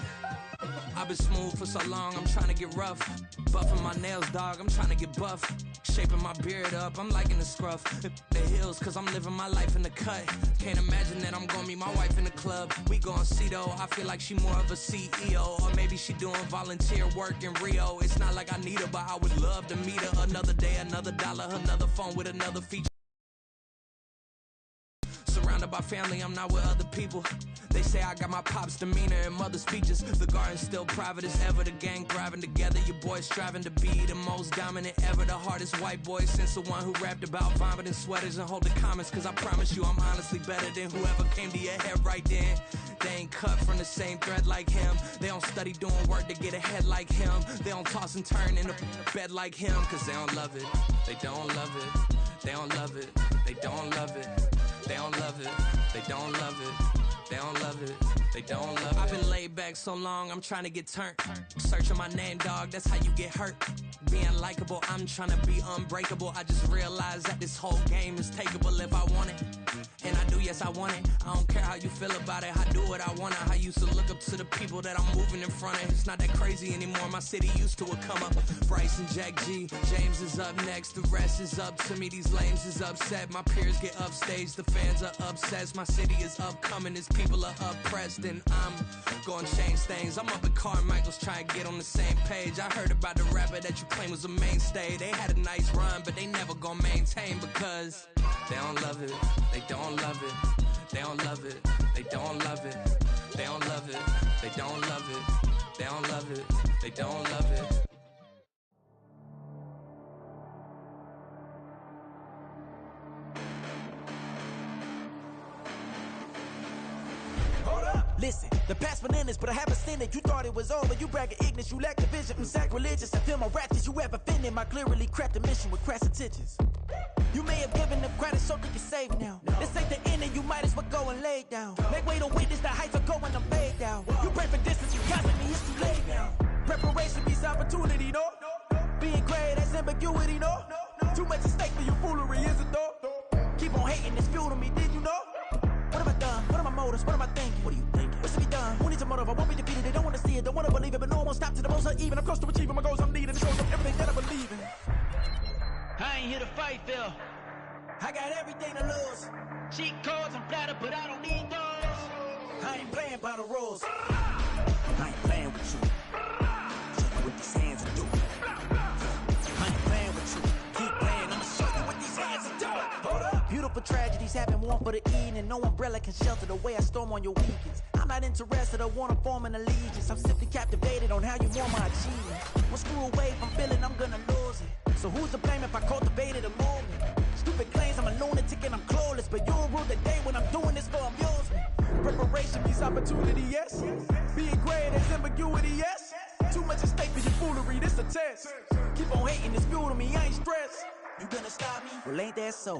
I've been smooth for so long, I'm trying to get rough. Buffing my nails, dog, I'm trying to get buff. Shaping my beard up, I'm liking the scruff. The hills, cause I'm living my life in the cut. Can't imagine that I'm gonna meet my wife in the club. We gon' see though, I feel like she more of a CEO. Or maybe she doing volunteer work in Rio. It's not like I need her, but I would love to meet her. Another day, another dollar, another phone with another feature. Surrounded by family, I'm not with other people. They say I got my pop's demeanor and mother's speeches. The garden's still private as ever. The gang thriving together. Your boys striving to be the most dominant ever. The hardest white boy since the one who rapped about vomiting sweaters and holding comments. Cause I promise you I'm honestly better than whoever came to your head right then. They ain't cut from the same thread like him. They don't study doing work to get ahead like him. They don't toss and turn in the bed like him. Cause they don't love it. They don't love it. They don't love it. They don't love it. They don't love it. They don't love it. They don't love it. They don't love it. I've been laid back so long, I'm trying to get turned. Searching my name, dog, that's how you get hurt. Being likable, I'm trying to be unbreakable. I just realized that this whole game is takeable if I want it. And I do, yes, I want it. I don't care how you feel about it. I do what I want it. I used to look up to the people that I'm moving in front of. It's not that crazy anymore. My city used to a come up. Bryce and Jack G. James is up next. The rest is up to me. These lames is upset. My peers get upstage. The fans are obsessed. My city is upcoming. Its people are oppressed. And I'm gonna change things. I'm up at Carmichael's trying to get on the same page. I heard about the rapper that you claim was a mainstay. They had a nice run, but they never gonna maintain because they don't love it. They don't love it. They don't love it. They don't love it. They don't love it. They don't love it. They don't love it. They don't love it. Listen, the past bananas, but I haven't seen it. You thought it was over, you bragging ignorance, you lack the vision. I'm sacrilegious, I feel my ratchets. You ever offended my clearly crafted mission with crass intentions. You may have given them credit, so think you're safe now. This ain't the end, and you might as well go and lay down. Make way to witness the heights are going, I'm paid down. You pray for distance, you costing me, it's too late now. Preparation means opportunity, no? Being great, that's ambiguity, no? Too much at stake for your foolery, is it though? Keep on hating, it's fuel to me, did you know? What have I done? What are my motives? What am I thinking? What are you thinking? What's to be done? Who needs a motive? I won't be defeated. They don't want to see it, don't want to believe it, but no one won't stop to the most uneven. I'm close to achieving my goals I'm needing. It shows them everything that I believe in. I ain't here to fight, Phil. I got everything to lose. Cheat codes and flatter, but I don't need those. I ain't playing by the rules. I ain't playing with you. Show you what these hands are doing. I ain't playing with you. Keep playing, I'ma show you what these hands are doing. Hold up. Beautiful tragedies happen, one for the evening. No umbrella can shelter the way I storm on your weekends. I'm not interested, I wanna form an allegiance. I'm simply captivated on how you want my achievement. One screw away from feeling I'm gonna lose it. So who's to blame if I cultivated a movement? Stupid claims I'm a lunatic and I'm clueless, but you'll rule the day when I'm doing this for amusement. Preparation means opportunity, yes. Being great is ambiguity, yes. Too much at stake for your foolery, this a test. Keep on hating, it's fuel to me, I ain't stressed. You gonna stop me? Well, ain't that so?